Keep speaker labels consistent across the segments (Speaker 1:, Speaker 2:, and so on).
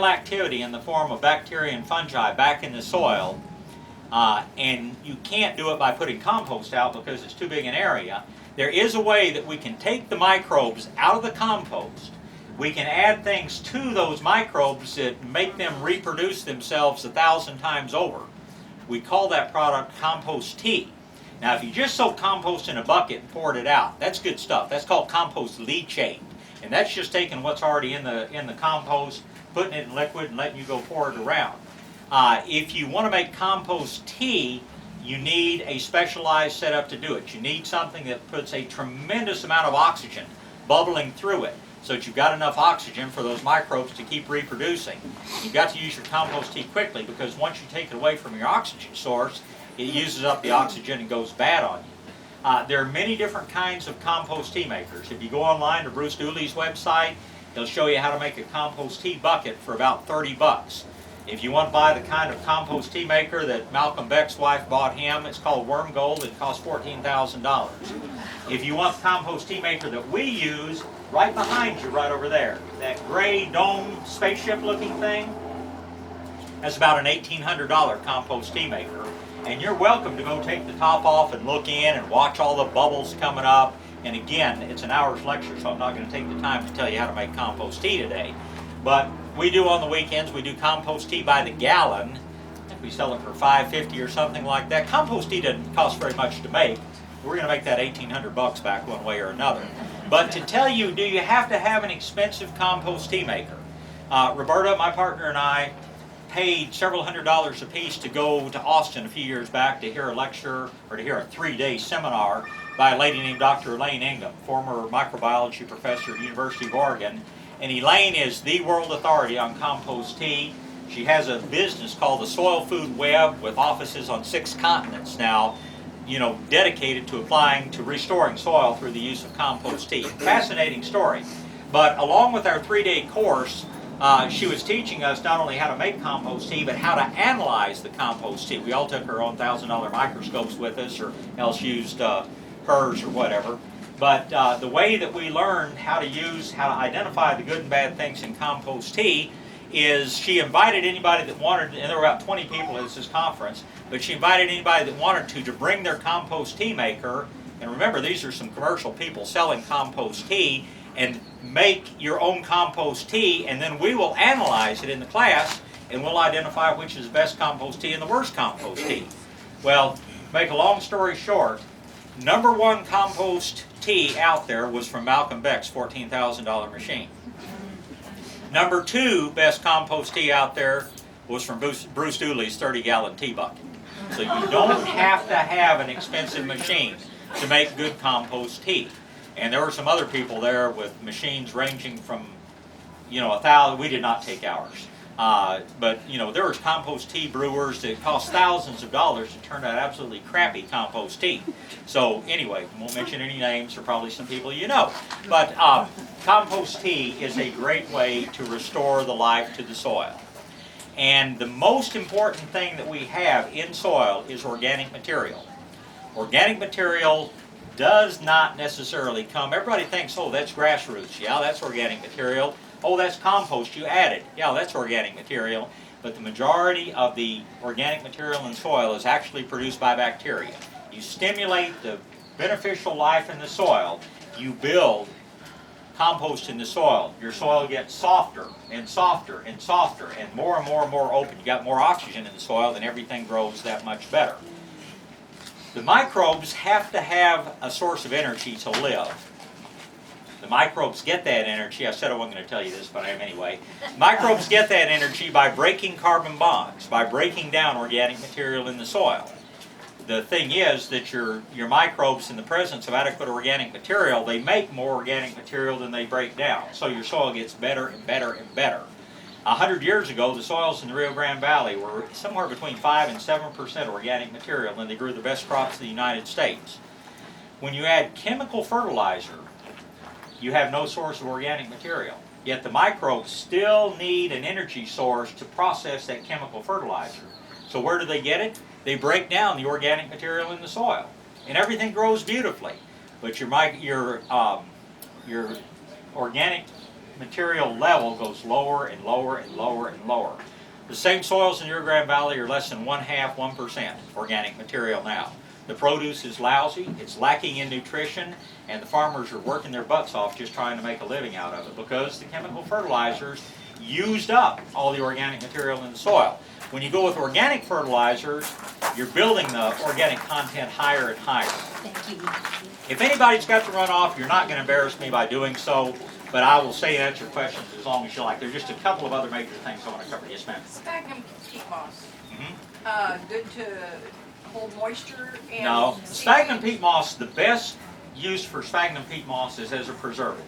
Speaker 1: activity in the form of bacteria and fungi back in the soil, and you can't do it by putting compost out because it's too big an area. There is a way that we can take the microbes out of the compost. We can add things to those microbes that make them reproduce themselves 1,000 times over. We call that product compost tea. Now, if you just soak compost in a bucket and poured it out, that's good stuff. That's called compost leachate, and that's just taking what's already in the compost, putting it in liquid, and letting you go pour it around. If you want to make compost tea, you need a specialized setup to do it. You need something that puts a tremendous amount of oxygen bubbling through it, so that you've got enough oxygen for those microbes to keep reproducing. You've got to use your compost tea quickly, because once you take it away from your oxygen source, it uses up the oxygen and goes bad on you. There are many different kinds of compost tea makers. If you go online to Bruce Dooley's website, he'll show you how to make a compost tea bucket for about 30 bucks. If you want to buy the kind of compost tea maker that Malcolm Beck's wife bought him, it's called Worm Gold. It costs $14,000. If you want the compost tea maker that we use, right behind you, right over there, that gray dome spaceship looking thing, that's about an $1,800 compost tea maker. And you're welcome to go take the top off and look in and watch all the bubbles coming up. And again, it's an hour's lecture, so I'm not going to take the time to tell you how to make compost tea today. But we do on the weekends, we do compost tea by the gallon. I think we sell it for $5.50 or something like that. Compost tea doesn't cost very much to make. We're going to make that 1,800 bucks back one way or another. But to tell you, do you have to have an expensive compost tea maker? Roberta, my partner, and I paid several $100s a piece to go to Austin a few years back to hear a lecture, or to hear a 3-day seminar by a lady named Dr. Elaine Ingham, former microbiology professor at the University of Oregon. And Elaine is the world authority on compost tea. She has a business called the Soil Food Web with offices on 6 continents now, dedicated to applying to restoring soil through the use of compost tea. Fascinating story. But along with our 3-day course, she was teaching us not only how to make compost tea, but how to analyze the compost tea. We all took our own $1,000 microscopes with us, or else used hers or whatever. But the way that we learned how to identify the good and bad things in compost tea is she invited anybody that wanted, and there were about 20 people at this conference, but she invited anybody that wanted to bring their compost tea maker. And remember, these are some commercial people selling compost tea, and make your own compost tea, and then we will analyze it in the class, and we'll identify which is the best compost tea and the worst compost tea. Well, make a long story short, #1 compost tea out there was from Malcolm Beck's $14,000 machine. #2 best compost tea out there was from Bruce Dooley's 30-gallon tea bucket. So you don't have to have an expensive machine to make good compost tea. And there were some other people there with machines ranging from, 1,000. We did not take ours. But there was compost tea brewers that cost thousands of dollars to turn out absolutely crappy compost tea. So anyway, won't mention any names, or probably some people you know. But compost tea is a great way to restore the life to the soil. And the most important thing that we have in soil is organic material. Organic material does not necessarily come. Everybody thinks, oh, that's grassroots. Yeah, that's organic material. Oh, that's compost you added. Yeah, that's organic material. But the majority of the organic material in soil is actually produced by bacteria. You stimulate the beneficial life in the soil, you build compost in the soil. Your soil gets softer and softer and softer, and more open. You got more oxygen in the soil, and everything grows that much better. The microbes have to have a source of energy to live. The microbes get that energy. I said I wasn't going to tell you this, but I am anyway. Microbes get that energy by breaking carbon bonds, by breaking down organic material in the soil. The thing is that your microbes, in the presence of adequate organic material, they make more organic material than they break down. So your soil gets better and better and better. 100 years ago, the soils in the Rio Grande Valley were somewhere between 5 and 7% organic material, and they grew the best crops in the United States. When you add chemical fertilizer, you have no source of organic material. Yet the microbes still need an energy source to process that chemical fertilizer. So where do they get it? They break down the organic material in the soil, and everything grows beautifully. But your organic material level goes lower and lower and lower and lower. The same soils in Rio Grande Valley are less than 1% organic material now. The produce is lousy, it's lacking in nutrition, and the farmers are working their butts off just trying to make a living out of it because the chemical fertilizers used up all the organic material in the soil. When you go with organic fertilizers, you're building the organic content higher and higher.
Speaker 2: Thank you.
Speaker 1: If anybody's got to run off, you're not going to embarrass me by doing so, but I will say answer questions as long as you like. There's just a couple of other major things I want to cover. Yes, ma'am.
Speaker 3: Sphagnum peat moss.
Speaker 1: Mm-hmm.
Speaker 3: Good to hold moisture and.
Speaker 1: No, sphagnum peat moss, the best use for sphagnum peat moss is as a preservative.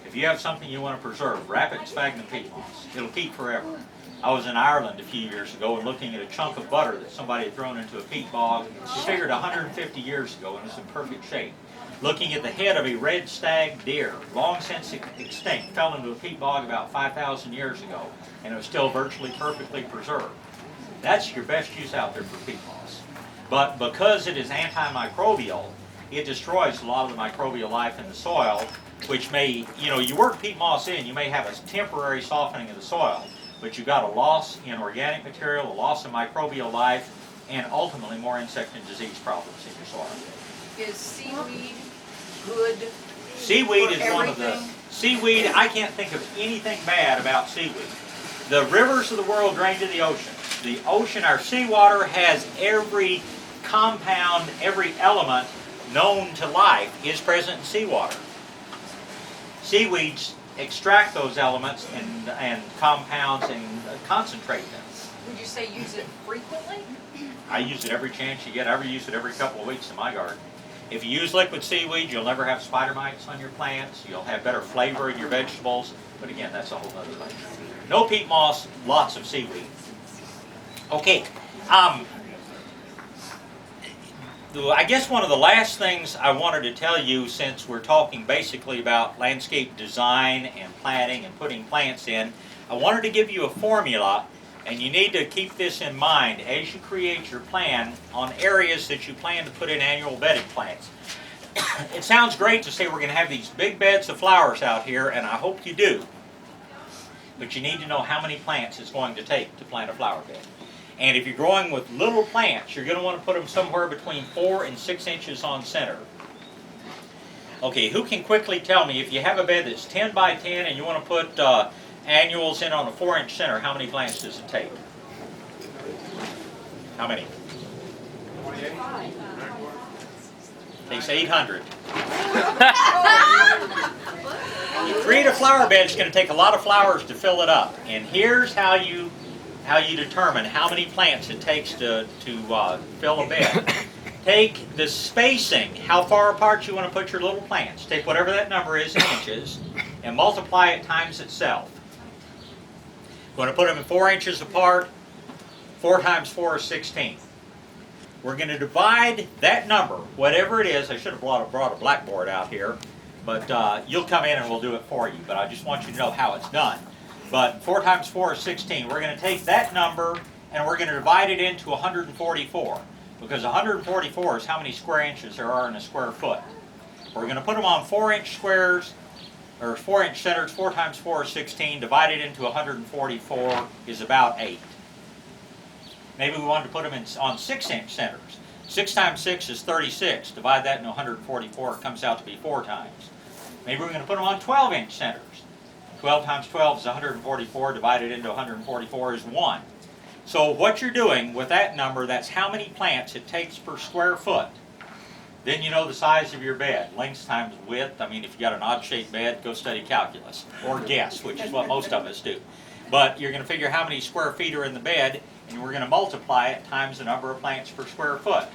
Speaker 1: If you have something you want to preserve, wrap it in sphagnum peat moss. It'll keep forever. I was in Ireland a few years ago and looking at a chunk of butter that somebody had thrown into a peat bog. They figured 150 years ago and it was in perfect shape. Looking at the head of a red stag deer, long since extinct, fell into a peat bog about 5,000 years ago, and it was still virtually perfectly preserved. That's your best use out there for peat moss. But because it is antimicrobial, it destroys a lot of the microbial life in the soil, which may, you work peat moss in, you may have a temporary softening of the soil, but you've got a loss in organic material, a loss in microbial life, and ultimately more insect and disease problems in your soil.
Speaker 3: Is seaweed good?
Speaker 1: Seaweed
Speaker 3: for
Speaker 1: is one of the,
Speaker 3: everything?
Speaker 1: seaweed, I can't think of anything bad about seaweed. The rivers of the world drain to the ocean. The ocean, our seawater has every compound, every element known to life is present in seawater. Seaweeds extract those elements and compounds and concentrate them.
Speaker 3: Would you say use it frequently?
Speaker 1: I use it every chance you get. I use it every couple of weeks in my garden. If you use liquid seaweed, you'll never have spider mites on your plants. You'll have better flavor in your vegetables. But again, that's a whole other thing. No peat moss, lots of seaweed. Okay. I guess one of the last things I wanted to tell you, since we're talking basically about landscape design and planting and putting plants in, I wanted to give you a formula, and you need to keep this in mind as you create your plan on areas that you plan to put in annual bedding plants. It sounds great to say we're going to have these big beds of flowers out here, and I hope you do. But you need to know how many plants it's going to take to plant a flower bed. And if you're growing with little plants, you're going to want to put them somewhere between 4 and 6 inches on center. Okay, who can quickly tell me, if you have a bed that's 10 by 10 and you want to put annuals in on a 4-inch center, how many plants does it take? How many? Takes 800. You create a flower bed, it's going to take a lot of flowers to fill it up. And here's how you determine how many plants it takes to fill a bed. Take the spacing, how far apart you want to put your little plants. Take whatever that number is in inches and multiply it times itself. You want to put them in 4 inches apart. 4 times 4 is 16. We're going to divide that number, whatever it is. I should have brought a blackboard out here, but you'll come in and we'll do it for you. But I just want you to know how it's done. But 4 times 4 is 16. We're going to take that number and we're going to divide it into 144. Because 144 is how many square inches there are in a square foot. We're going to put them on 4-inch squares, or 4-inch centers. 4 times 4 is 16. Divided into 144 is about 8. Maybe we wanted to put them on 6-inch centers. 6 times 6 is 36. Divide that into 144. It comes out to be 4 times. Maybe we're going to put them on 12-inch centers. 12 times 12 is 144. Divided into 144 is 1. So what you're doing with that number, that's how many plants it takes per square foot. Then you know the size of your bed. Length times width. I mean, if you got an odd-shaped bed, go study calculus. Or guess, which is what most of us do. But you're going to figure how many square feet are in the bed, and we're going to multiply it times the number of plants per square foot.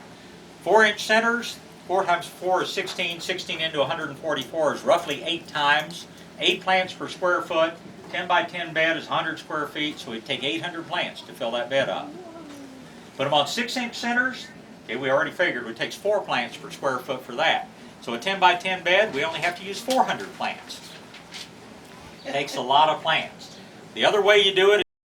Speaker 1: 4-inch centers, 4 times 4 is 16. 16 into 144 is roughly 8 times. 8 plants per square foot. 10 by 10 bed is 100 square feet, so it'd take 800 plants to fill that bed up. Put them on 6-inch centers. Okay, we already figured it takes 4 plants per square foot for that. So a 10 by 10 bed, we only have to use 400 plants. It takes a lot of plants. The other way you do it